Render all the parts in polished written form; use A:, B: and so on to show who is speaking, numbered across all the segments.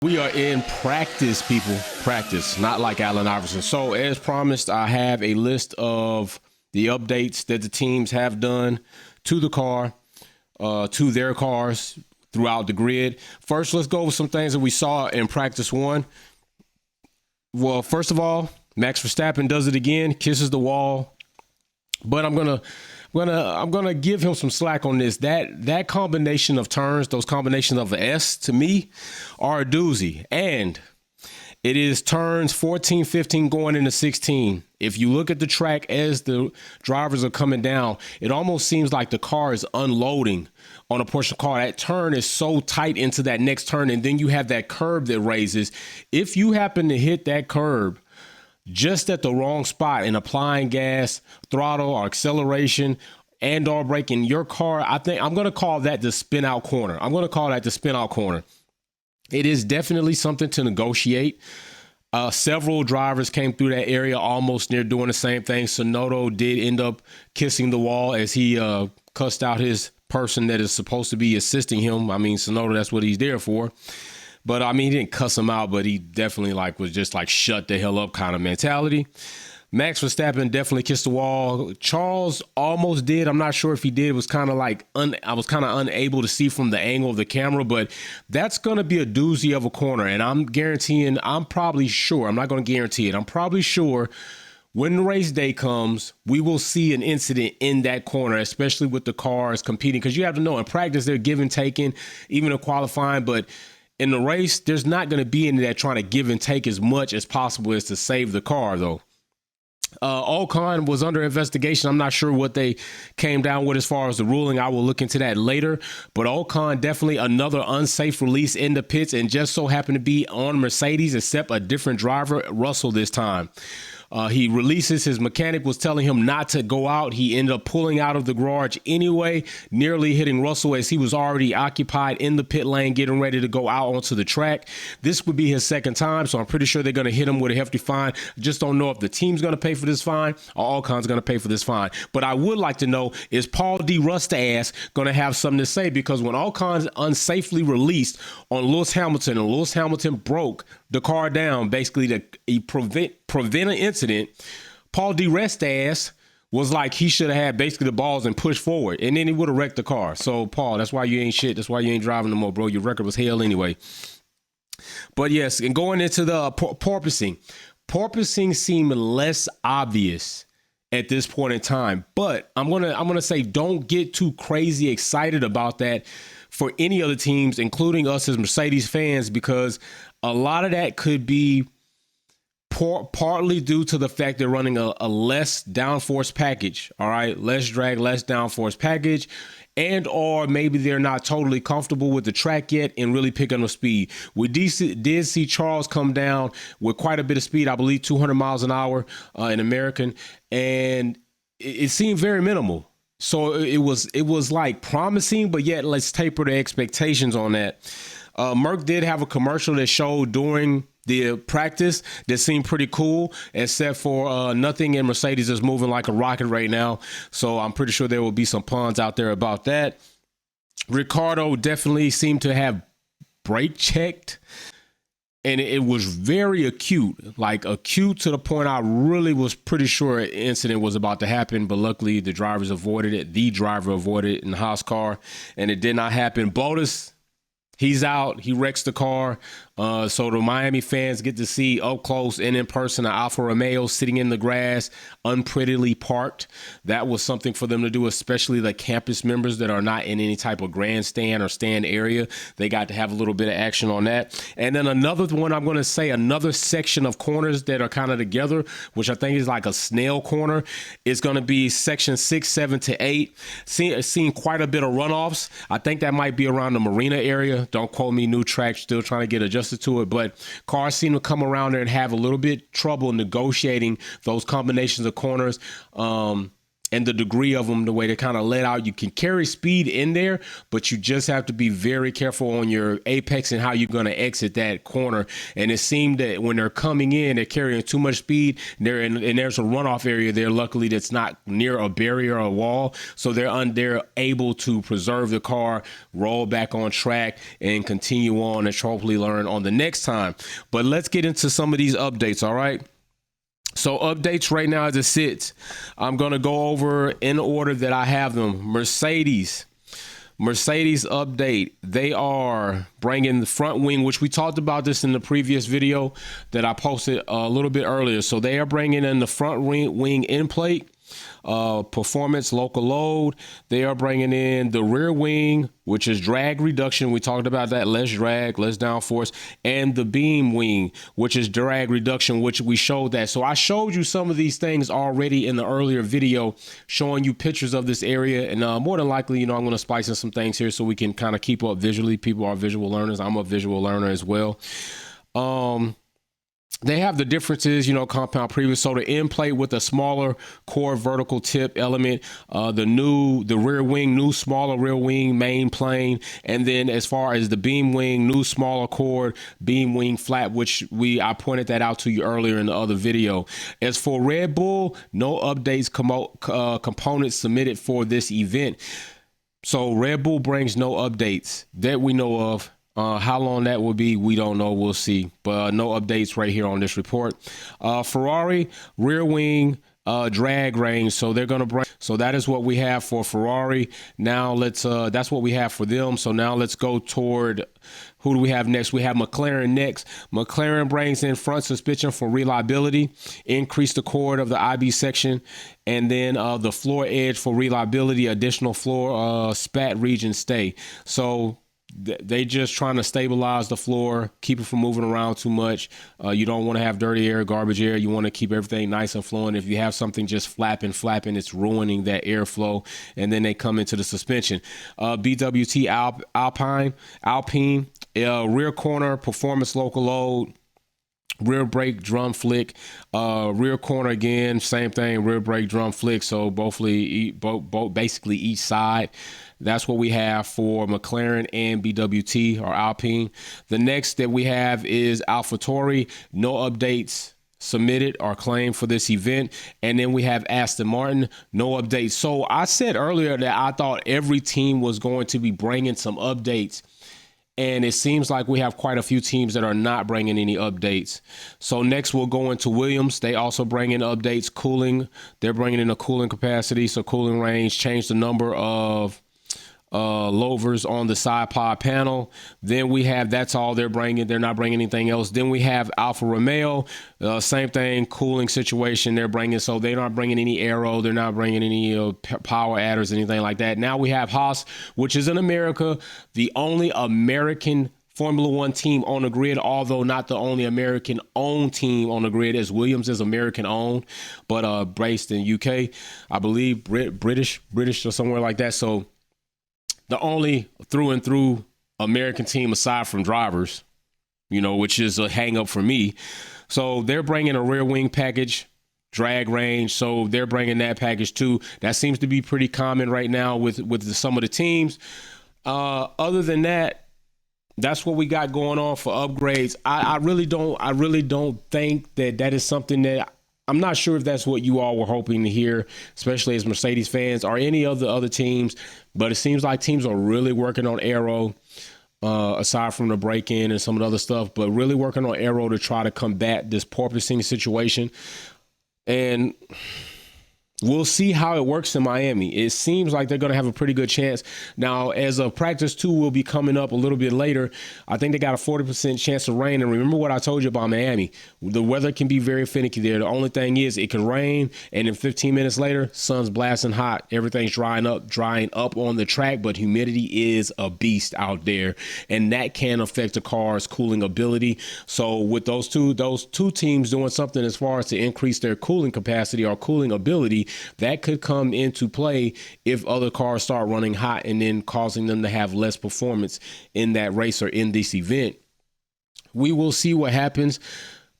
A: We are in practice, people. Practice, not like Allen Iverson. So, as promised, I have a list of the updates that the teams have done to the car, to their cars throughout the grid. First, let's go over some things that we saw in practice one. Well, first of all, Max Verstappen does it again, kisses the wall. But I'm gonna give him some slack on this. That combination of turns, those combinations of the S, to me, are a doozy. And it is turns 14, 15 going into 16. If you look at the track as the drivers are coming down, it almost seems like the car is unloading on a Porsche car. That turn is so tight into that next turn, and then you have that curb that raises. If you happen to hit that curb just at the wrong spot in applying gas, throttle, or acceleration, and or braking, your car, I think I'm going to call that the spin out corner. It is definitely something to negotiate. Several drivers came through that area almost near doing the same thing. Sonoda did end up kissing the wall as he cussed out his person that is supposed to be assisting him. I mean, Sonoda, that's what he's there for. But I mean, he didn't cuss him out, but he definitely was just shut the hell up kind of mentality. Max Verstappen definitely kissed the wall. Charles almost did. I'm not sure if he did. It was kind of I was kind of unable to see from the angle of the camera, but that's going to be a doozy of a corner. And I'm probably sure, I'm not going to guarantee it. I'm probably sure when race day comes, we will see an incident in that corner, especially with the cars competing. Because you have to know, in practice, they're give and taking, even in qualifying, but in the race, there's not going to be any of that trying to give and take as much as possible as to save the car, though. Ocon was under investigation. I'm not sure what they came down with as far as the ruling. I will look into that later. But Ocon, definitely another unsafe release in the pits, and just so happened to be on Mercedes, except a different driver, Russell, this time. He releases. His mechanic was telling him not to go out. He ended up pulling out of the garage anyway, nearly hitting Russell as he was already occupied in the pit lane, getting ready to go out onto the track. This would be his second time, so I'm pretty sure they're going to hit him with a hefty fine. Just don't know if the team's going to pay for this fine or Alcon's going to pay for this fine. But I would like to know, is Paul D. Rust-ass going to have something to say? Because when Alcon's unsafely released on Lewis Hamilton, and Lewis Hamilton broke the car down basically to prevent an incident, Paul D. Rest-ass was like he should have had basically the balls and pushed forward, and then he would have wrecked the car. So, Paul, that's why you ain't shit. That's why you ain't driving no more, bro. Your record was hell anyway. But yes, and going into the porpoising seemed less obvious at this point in time. But I'm gonna say, don't get too crazy excited about that for any other teams, including us as Mercedes fans, because a lot of that could be partly due to the fact they're running a less downforce package. All right, less drag, less downforce package, and or maybe they're not totally comfortable with the track yet and really picking up speed. We did see Charles come down with quite a bit of speed, I believe 200 miles an hour in American, and it seemed very minimal. So it was like promising, but yet let's taper the expectations on that. Merck did have a commercial that showed during the practice that seemed pretty cool, except for nothing in Mercedes is moving like a rocket right now. So I'm pretty sure there will be some puns out there about that. Ricardo definitely seemed to have brake checked, and it was very acute, like acute to the point I really was pretty sure an incident was about to happen, but luckily the drivers avoided it. The driver avoided it in the Haas car, and it did not happen. Bottas, he's out. He wrecks the car. So the Miami fans get to see up close and in person an Alfa Romeo sitting in the grass, unprettily parked. That was something for them to do, especially the campus members that are not in any type of grandstand or stand area. They got to have a little bit of action on that. And then another one, I'm going to say another section of corners that are kind of together, which I think is like a snail corner, is going to be section 6, 7 to 8. Seeing quite a bit of runoffs. I think that might be around the marina area. Don't quote me, new track, still trying to get adjusted to it, but cars seem to come around there and have a little bit trouble negotiating those combinations of corners. and the degree of them, the way they kind of let out. You can carry speed in there, but you just have to be very careful on your apex and how you're going to exit that corner. And it seemed that when they're coming in, they're carrying too much speed. And there's a runoff area there, luckily, that's not near a barrier or a wall. So they're able to preserve the car, roll back on track, and continue on and hopefully learn on the next time. But let's get into some of these updates, all right? So updates right now as it sits, I'm going to go over in order that I have them. Mercedes update. They are bringing the front wing, which we talked about this in the previous video that I posted a little bit earlier. So they are bringing in the front wing end plate, performance, local load. They are bringing in the rear wing, which is drag reduction. We talked about that, less drag, less downforce, and the beam wing, which is drag reduction, which we showed that. So I showed you some of these things already in the earlier video, showing you pictures of this area. And more than likely, I'm going to spice in some things here so we can kind of keep up visually. People are visual learners. I'm a visual learner as well. They have the differences, compound previous. So the end plate with a smaller core vertical tip element, the rear wing, new smaller rear wing main plane. And then as far as the beam wing, new smaller core beam wing flap, which I pointed that out to you earlier in the other video. As for Red Bull, no updates, components submitted for this event. So Red Bull brings no updates that we know of. How long that will be, we don't know. We'll see. But no updates right here on this report. Ferrari, rear wing, drag range. So they're going to bring. So that is what we have for Ferrari. Now that's what we have for them. So now let's go toward, who do we have next? We have McLaren next. McLaren brings in front suspension for reliability, increase the chord of the IB section, and then the floor edge for reliability, additional floor spat region stay. So they just trying to stabilize the floor, keep it from moving around too much. You don't want to have dirty air, garbage air. You want to keep everything nice and flowing. If you have something just flapping, it's ruining that airflow. And then they come into the suspension. BWT Alpine, rear corner, performance local load, rear brake drum flick, rear corner again, same thing, rear brake drum flick. So basically each side. That's what we have for McLaren and BWT or Alpine. The next that we have is AlphaTauri. No updates submitted or claimed for this event. And then we have Aston Martin. No updates. So I said earlier that I thought every team was going to be bringing some updates. And it seems like we have quite a few teams that are not bringing any updates. So next we'll go into Williams. They also bring in updates. Cooling. They're bringing in a cooling capacity. So cooling range, change the number of louvers on the side pod panel. Then we have, that's all they're bringing. They're not bringing anything else. Then we have Alfa Romeo, same thing, cooling situation they're bringing. So they're not bringing any aero. They're not bringing any power adders, anything like that. Now we have Haas, which is in America, the only American Formula One team on the grid, although not the only American-owned team on the grid, as Williams is American-owned, but based in UK, I believe, British or somewhere like that. So the only through and through American team aside from drivers, which is a hang up for me. So they're bringing a rear wing package, drag range. So they're bringing that package too. That seems to be pretty common right now with some of the teams. Other than that, that's what we got going on for upgrades. I really don't think that is something that, I'm not sure if that's what you all were hoping to hear, especially as Mercedes fans or any of the other teams. But it seems like teams are really working on aero, aside from the break-in and some of the other stuff, but really working on aero to try to combat this porpoising situation. And we'll see how it works in Miami. It seems like they're going to have a pretty good chance. Now, as of practice 2 will be coming up a little bit later, I think they got a 40% chance of rain. And remember what I told you about Miami. The weather can be very finicky there. The only thing is it can rain, and then 15 minutes later, sun's blasting hot. Everything's drying up on the track, but humidity is a beast out there, and that can affect the car's cooling ability. So with those two teams doing something as far as to increase their cooling capacity or cooling ability, that could come into play if other cars start running hot and then causing them to have less performance in that race or in this event. We will see what happens.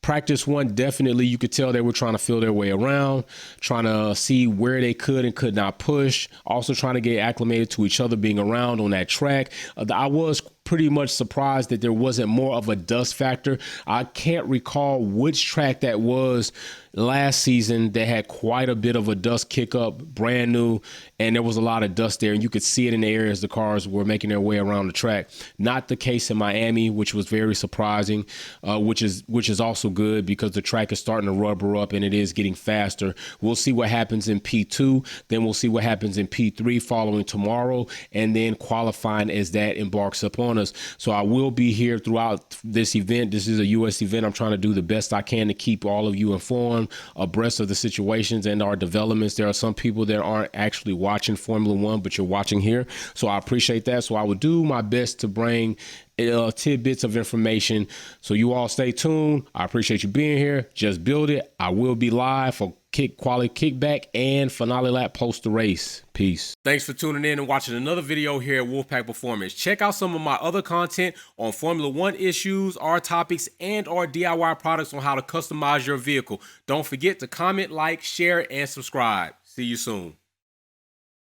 A: Practice one, definitely you could tell they were trying to feel their way around, trying to see where they could and could not push, also trying to get acclimated to each other being around on that track. I was pretty much surprised that there wasn't more of a dust factor. I can't recall which track that was last season that had quite a bit of a dust kick up, brand new, and there was a lot of dust there, and you could see it in the air as the cars were making their way around the track. Not the case in Miami, which was very surprising, which is also good because the track is starting to rubber up and it is getting faster. We'll see what happens in P2, then we'll see what happens in P3 following tomorrow, and then qualifying as that embarks upon us. So I will be here throughout this event. This is a U.S. event. I'm trying to do the best I can to keep all of you informed, abreast of the situations and our developments. There are some people that aren't actually watching Formula One, but you're watching here. So I appreciate that. So I will do my best to bring tidbits of information. So you all stay tuned. I appreciate you being here. Just build it. I will be live for quality kickback and finale lap post the race. Peace. Thanks for tuning in and watching another video here at Wolfpack Performance. Check out some of my other content on Formula One issues, our topics, and our DIY products on how to customize your vehicle. Don't forget to comment, like, share, and subscribe. See you soon.